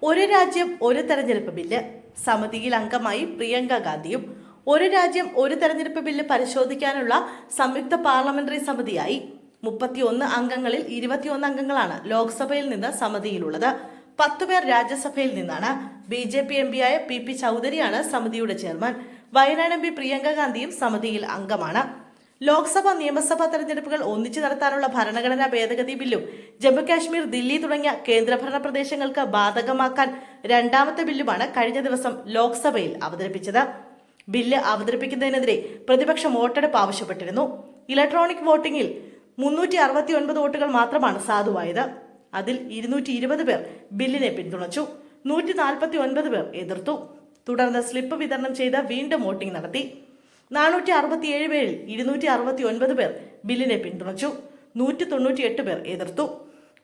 ഒരു രാജ്യം ഒരു തെരഞ്ഞെടുപ്പ് ബില്ല്. സമിതിയിൽ അംഗമായി പ്രിയങ്ക ഗാന്ധിയും. ഒരു രാജ്യം ഒരു തെരഞ്ഞെടുപ്പ് ബില്ല് പരിശോധിക്കാനുള്ള സംയുക്ത പാർലമെന്ററി സമിതിയായി 31 അംഗങ്ങളിൽ 21 അംഗങ്ങളാണ് ലോക്സഭയിൽ നിന്ന് സമിതിയിലുള്ളത്. 10 പേർ രാജ്യസഭയിൽ നിന്നാണ്. BJP എംപിയായ PP ചൗധരിയാണ് സമിതിയുടെ ചെയർമാൻ. വയനാട് MP പ്രിയങ്ക ഗാന്ധിയും സമിതിയിൽ അംഗമാണ്. ലോക്സഭ നിയമസഭാ തെരഞ്ഞെടുപ്പുകൾ ഒന്നിച്ചു നടത്താനുള്ള ഭരണഘടനാ ഭേദഗതി ബില്ലും ജമ്മുകാശ്മീർ, ദില്ലി തുടങ്ങിയ കേന്ദ്രഭരണ പ്രദേശങ്ങൾക്ക് ബാധകമാക്കാൻ രണ്ടാമത്തെ ബില്ലുമാണ് കഴിഞ്ഞ ദിവസം ലോക്സഭയിൽ അവതരിപ്പിച്ചത്. ബില്ല് അവതരിപ്പിക്കുന്നതിനെതിരെ പ്രതിപക്ഷം വോട്ടെടുപ്പ് ആവശ്യപ്പെട്ടിരുന്നു. ഇലക്ട്രോണിക് വോട്ടിംഗിൽ 369 വോട്ടുകൾ മാത്രമാണ് സാധുവായത്. അതിൽ 220 പേർ ബില്ലിനെ പിന്തുണച്ചു, 149 പേർ എതിർത്തു. തുടർന്ന് സ്ലിപ്പ് വിതരണം ചെയ്ത് വീണ്ടും വോട്ടിംഗ് നടത്തി. 467 പേരിൽ 269 പേർ ബില്ലിനെ പിന്തുണച്ചു, 198 പേർ എതിർത്തു.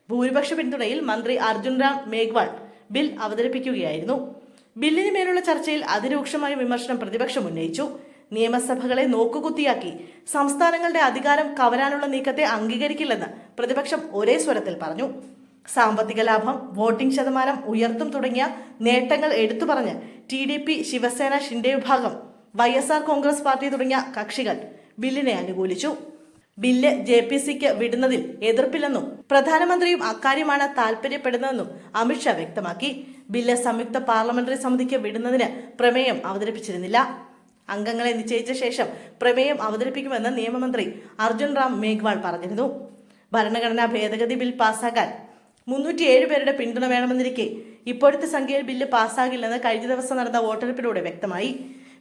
ഭൂരിപക്ഷ പിന്തുണയിൽ മന്ത്രി അർജുൻ റാം മേഘ്വാൾ ബിൽ അവതരിപ്പിക്കുകയായിരുന്നു. ബില്ലിന് മേലുള്ള ചർച്ചയിൽ അതിരൂക്ഷമായ വിമർശനം പ്രതിപക്ഷം ഉന്നയിച്ചു. നിയമസഭകളെ നോക്കുകുത്തിയാക്കി സംസ്ഥാനങ്ങളുടെ അധികാരം കവരാനുള്ള നീക്കത്തെ അംഗീകരിക്കില്ലെന്ന് പ്രതിപക്ഷം ഒരേ സ്വരത്തിൽ പറഞ്ഞു. സാമ്പത്തിക ലാഭം, വോട്ടിംഗ് ശതമാനം ഉയർത്തും തുടങ്ങിയ നേട്ടങ്ങൾ എടുത്തു പറഞ്ഞ് TDP, ശിവസേന, ഷിൻഡെ വിഭാഗം, YSR കോൺഗ്രസ് പാർട്ടി തുടങ്ങിയ കക്ഷികൾ ബില്ലിനെ അനുകൂലിച്ചു. ബില്ല് JPCക്ക് വിടുന്നതിൽ എതിർപ്പില്ലെന്നും പ്രധാനമന്ത്രിയും അക്കാര്യമാണ് താൽപര്യപ്പെടുന്നതെന്നും അമിത്ഷാ വ്യക്തമാക്കി. ബില്ല് സംയുക്ത പാർലമെന്ററി സമിതിക്ക് വിടുന്നതിന് പ്രമേയം അവതരിപ്പിച്ചിരുന്നില്ല. അംഗങ്ങളെ നിശ്ചയിച്ച ശേഷം പ്രമേയം അവതരിപ്പിക്കുമെന്ന് നിയമമന്ത്രി അർജുൻ റാം മേഘ്വാൾ പറഞ്ഞിരുന്നു. ഭരണഘടനാ ഭേദഗതി ബിൽ പാസ്സാക്കാൻ 307 പേരുടെ പിന്തുണ വേണമെന്നിരിക്കെ ഇപ്പോഴത്തെ സംഖ്യയിൽ ബില്ല് പാസ്സാകില്ലെന്ന് കഴിഞ്ഞ ദിവസം നടന്ന വോട്ടെടുപ്പിലൂടെ വ്യക്തമായി.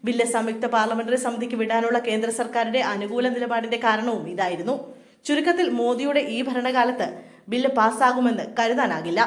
ബില്ല് സംയുക്ത പാർലമെന്ററി സമിതിക്ക് വിടാനുള്ള കേന്ദ്ര സർക്കാരിന്റെ അനുകൂല നിലപാടിന്റെ കാരണവും ഇതായിരുന്നു. ചുരുക്കത്തിൽ മോദിയുടെ ഈ ഭരണകാലത്ത് ബില്ല് പാസ്സാകുമെന്ന് കരുതാനാകില്ല.